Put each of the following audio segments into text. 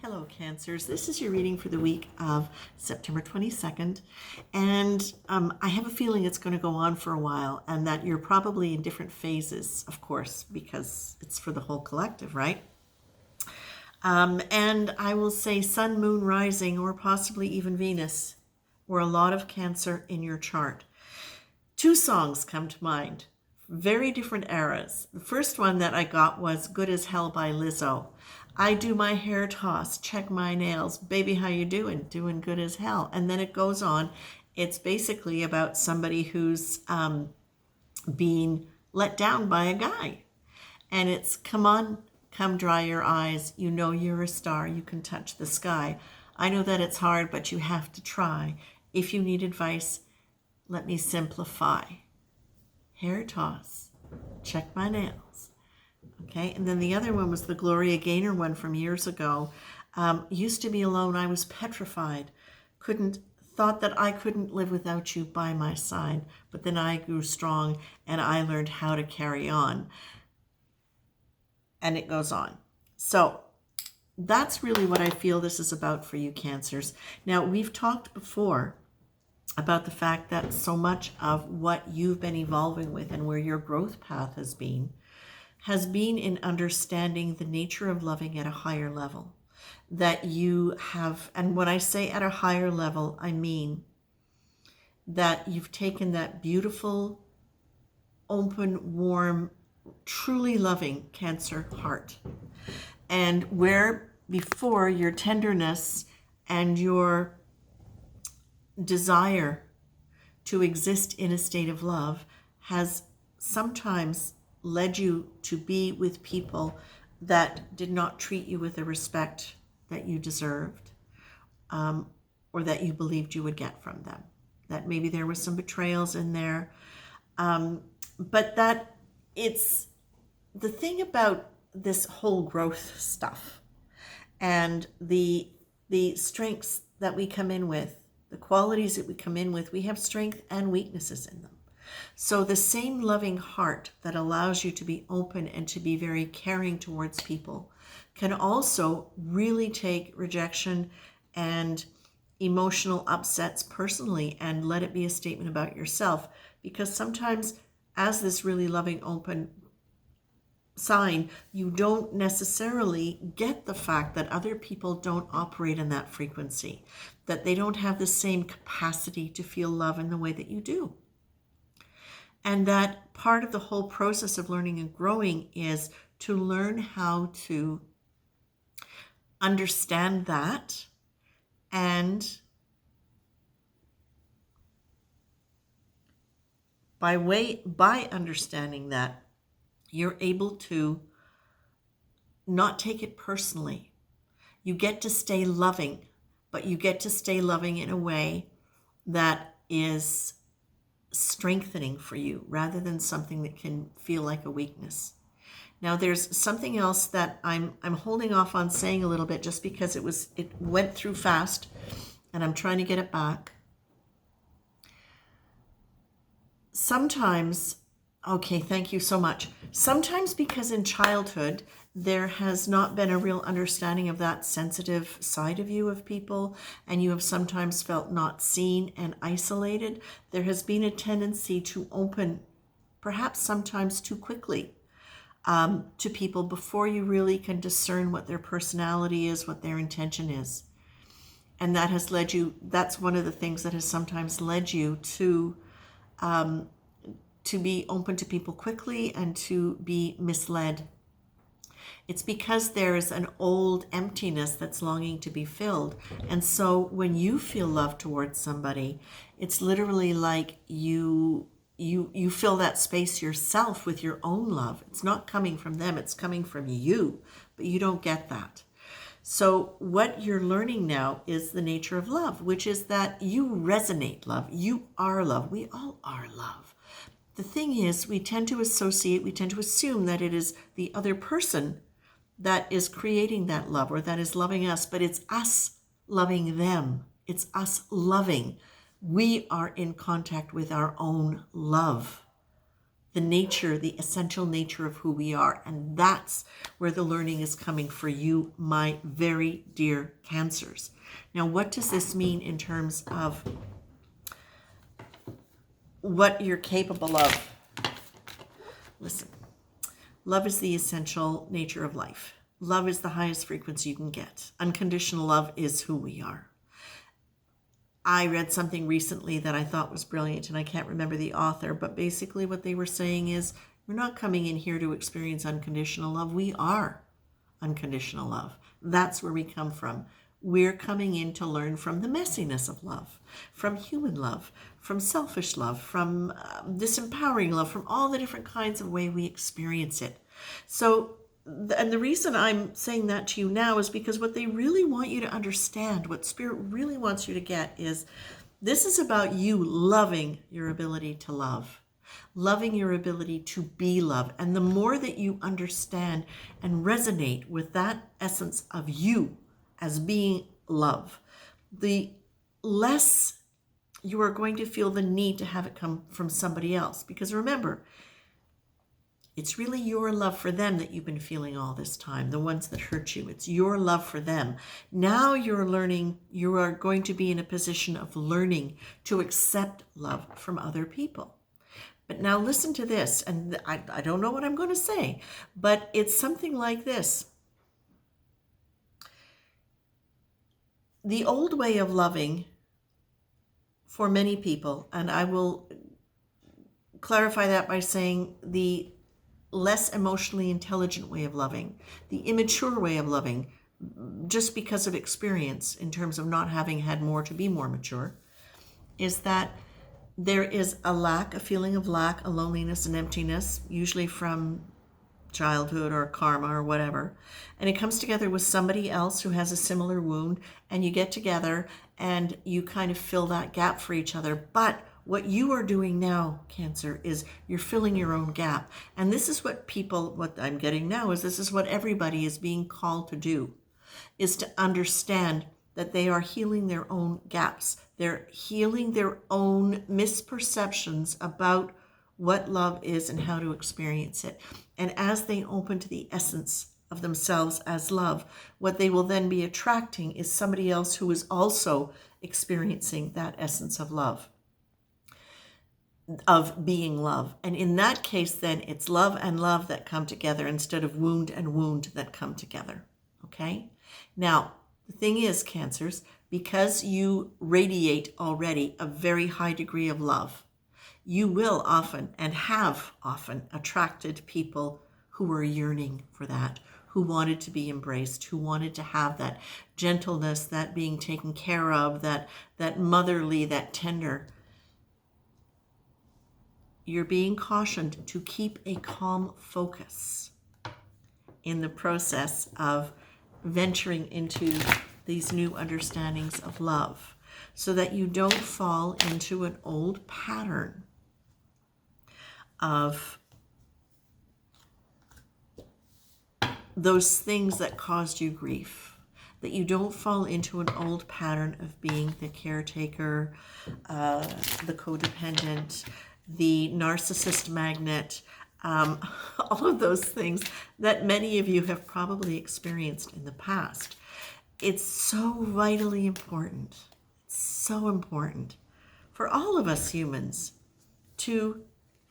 Hello, Cancers. This is your reading for the week of September 22nd. And I have a feeling it's going to go on for a while and that you're probably in different phases, of course, because it's for the whole collective, right? And I will say Sun, Moon, Rising, or possibly even Venus, or a lot of Cancer in your chart. Two songs come to mind, very different eras. The first one that I got was Good as Hell by Lizzo. I do my hair toss, check my nails, baby, how you doing? Doing good as hell. And then it goes on. It's basically about somebody who's being let down by a guy. And it's, come on, come dry your eyes. You know you're a star. You can touch the sky. I know that it's hard, but you have to try. If you need advice, let me simplify. Hair toss, check my nails. Okay, and then the other one was the Gloria Gaynor one from years ago. Used to be alone, I was petrified. Thought that I couldn't live without you by my side. But then I grew strong and I learned how to carry on. And it goes on. So that's really what I feel this is about for you, Cancers. Now, we've talked before about the fact that so much of what you've been evolving with and where your growth path has been in understanding the nature of loving at a higher level. That you have, and when I say at a higher level, I mean that you've taken that beautiful, open, warm, truly loving Cancer heart. And where before your tenderness and your desire to exist in a state of love has sometimes led you to be with people that did not treat you with the respect that you deserved, or that you believed you would get from them. That maybe there was some betrayals in there, but that it's the thing about this whole growth stuff and the strengths that we come in with, the qualities that we come in with, we have strength and weaknesses in them. So the same loving heart that allows you to be open and to be very caring towards people can also really take rejection and emotional upsets personally and let it be a statement about yourself. Because sometimes as this really loving, open sign, you don't necessarily get the fact that other people don't operate in that frequency, that they don't have the same capacity to feel love in the way that you do. And that part of the whole process of learning and growing is to learn how to understand that, and by understanding that, you're able to not take it personally. You get to stay loving, but you get to stay loving in a way that is strengthening for you rather than something that can feel like a weakness. Now, there's something else that I'm holding off on saying a little bit just because it went through fast and I'm trying to get it back. Sometimes, okay, thank you so much. Sometimes because in childhood, there has not been a real understanding of that sensitive side of you of people, and you have sometimes felt not seen and isolated. There has been a tendency to open, perhaps sometimes too quickly, to people before you really can discern what their personality is, what their intention is. And that has led you, that's one of the things that has sometimes led you to be open to people quickly and to be misled. It's because there is an old emptiness that's longing to be filled. And so when you feel love towards somebody, it's literally like you fill that space yourself with your own love. It's not coming from them, it's coming from you, but you don't get that. So what you're learning now is the nature of love, which is that you resonate love. You are love. We all are love. The thing is, we tend to assume that it is the other person that is creating that love or that is loving us, but it's us loving them. It's us loving. We are in contact with our own love. the nature, the essential nature of who we are. And that's where the learning is coming for you, my very dear Cancers. Now, what does this mean in terms of what you're capable of? Listen, love is the essential nature of life. Love is the highest frequency you can get. Unconditional love is who we are. I read something recently that I thought was brilliant, and I can't remember the author, but basically what they were saying is, we're not coming in here to experience unconditional love. We are unconditional love. That's where we come from. We're coming in to learn from the messiness of love, from human love, from selfish love, from disempowering love, from all the different kinds of way we experience it. So, and the reason I'm saying that to you now is because what they really want you to understand, what Spirit really wants you to get, is this is about you loving your ability to love, loving your ability to be love. And the more that you understand and resonate with that essence of you as being love, the less you are going to feel the need to have it come from somebody else. Because remember, it's really your love for them that you've been feeling all this time, the ones that hurt you. It's your love for them. Now you're learning, you are going to be in a position of learning to accept love from other people. But now listen to this, and I don't know what I'm going to say, but it's something like this. The old way of loving for many people, and I will clarify that by saying the less emotionally intelligent way of loving, the immature way of loving, just because of experience in terms of not having had more to be more mature, is that there is a lack, a feeling of lack, a loneliness and emptiness, usually from childhood or karma or whatever. And it comes together with somebody else who has a similar wound, and you get together and you kind of fill that gap for each other. But what you are doing now, Cancer, is you're filling your own gap. And this is what what I'm getting now is this is what everybody is being called to do, is to understand that they are healing their own gaps. They're healing their own misperceptions about what love is and how to experience it. And as they open to the essence of themselves as love, what they will then be attracting is somebody else who is also experiencing that essence of love, of being love. And in that case, then it's love and love that come together instead of wound and wound that come together. Okay? Now, the thing is, Cancers, because you radiate already a very high degree of love, you will often and have often attracted people who were yearning for that, who wanted to be embraced, who wanted to have that gentleness, that being taken care of, that motherly, that tender. You're being cautioned to keep a calm focus in the process of venturing into these new understandings of love, so that you don't fall into an old pattern of those things that caused you grief, that you don't fall into an old pattern of being the caretaker, the codependent, the narcissist magnet, all of those things that many of you have probably experienced in the past. It's so vitally important, so important for all of us humans to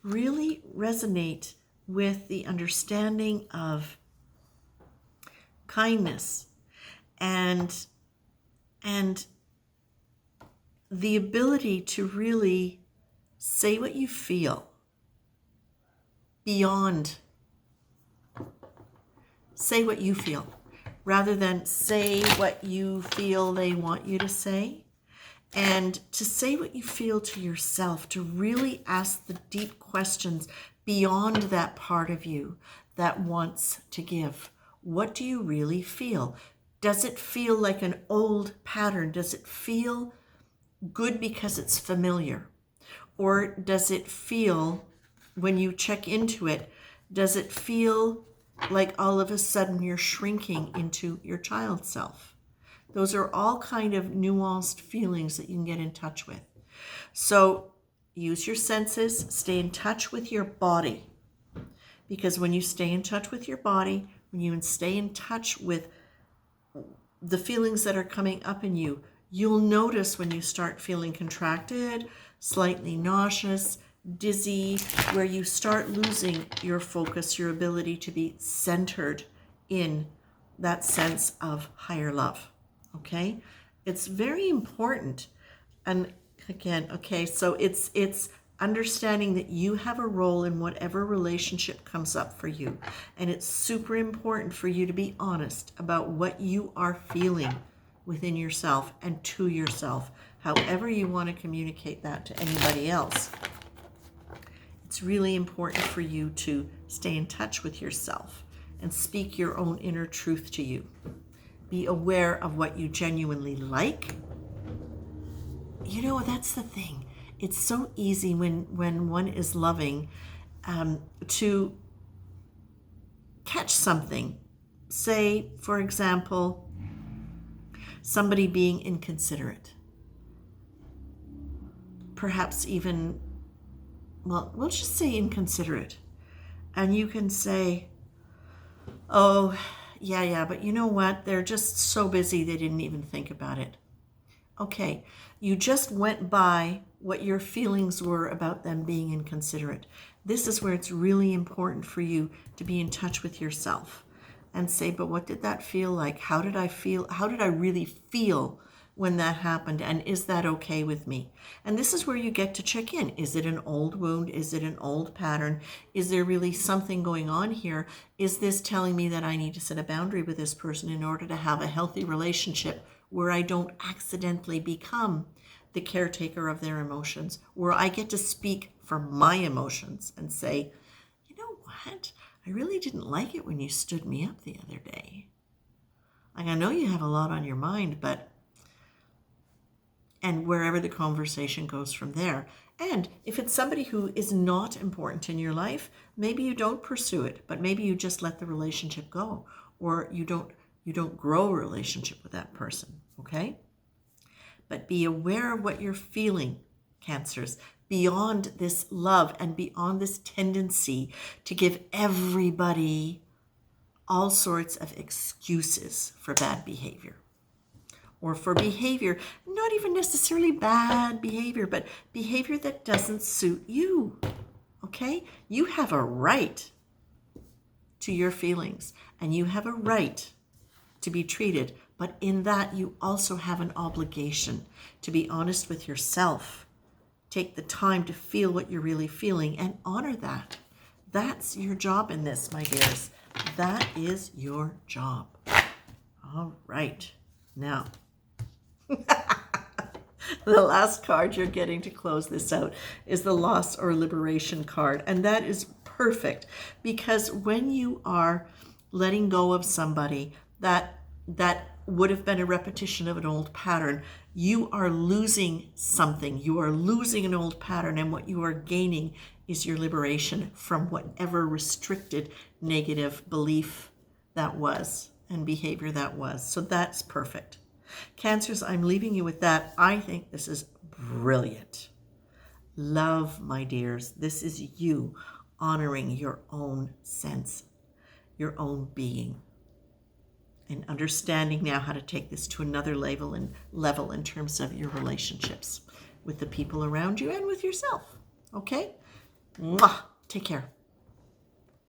really resonate with the understanding of kindness and the ability to really say what you feel beyond, say what you feel rather than say what you feel they want you to say, and to say what you feel to yourself, to really ask the deep questions beyond that part of you that wants to give. What do you really feel? Does it feel like an old pattern? Does it feel good because it's familiar? Or does it feel, when you check into it, does it feel like all of a sudden you're shrinking into your child self? Those are all kind of nuanced feelings that you can get in touch with. So use your senses, stay in touch with your body. Because when you stay in touch with your body, when you stay in touch with the feelings that are coming up in you, you'll notice when you start feeling contracted, slightly nauseous, dizzy, where you start losing your focus, your ability to be centered in that sense of higher love. Okay? It's very important. And again, okay, so it's understanding that you have a role in whatever relationship comes up for you. And it's super important for you to be honest about what you are feeling within yourself and to yourself, however you want to communicate that to anybody else. It's really important for you to stay in touch with yourself and speak your own inner truth to you. Be aware of what you genuinely like. You know, that's the thing. It's so easy when one is loving to catch something. Say, for example, somebody being inconsiderate. Perhaps even, well, we'll just say inconsiderate. And you can say, oh, yeah, but you know what? They're just so busy they didn't even think about it. Okay, you just went by what your feelings were about them being inconsiderate. This is where it's really important for you to be in touch with yourself and say, but what did that feel like? How did I feel? How did I really feel when that happened? And is that okay with me? And this is where you get to check in. Is it an old wound? Is it an old pattern? Is there really something going on here? Is this telling me that I need to set a boundary with this person in order to have a healthy relationship where I don't accidentally become the caretaker of their emotions, where I get to speak for my emotions and say, you know what? I really didn't like it when you stood me up the other day. Like, I know you have a lot on your mind, and wherever the conversation goes from there. And if it's somebody who is not important in your life, maybe you don't pursue it, but maybe you just let the relationship go, or you don't grow a relationship with that person, okay? But be aware of what you're feeling, Cancers, beyond this love and beyond this tendency to give everybody all sorts of excuses for bad behavior. Or for behavior, not even necessarily bad behavior, but behavior that doesn't suit you, okay? You have a right to your feelings, and you have a right to be treated, but in that you also have an obligation to be honest with yourself. Take the time to feel what you're really feeling and honor that. That's your job in this, my dears. That is your job. All right. Now, the last card you're getting to close this out is the loss or liberation card. And that is perfect because when you are letting go of somebody that would have been a repetition of an old pattern, you are losing something. You are losing an old pattern, and what you are gaining is your liberation from whatever restricted negative belief that was and behavior that was. So that's perfect. Cancers, I'm leaving you with that. I think this is brilliant. Love, my dears. This is you honoring your own sense, your own being, and understanding now how to take this to another level in terms of your relationships with the people around you and with yourself. Okay? Mwah! Take care.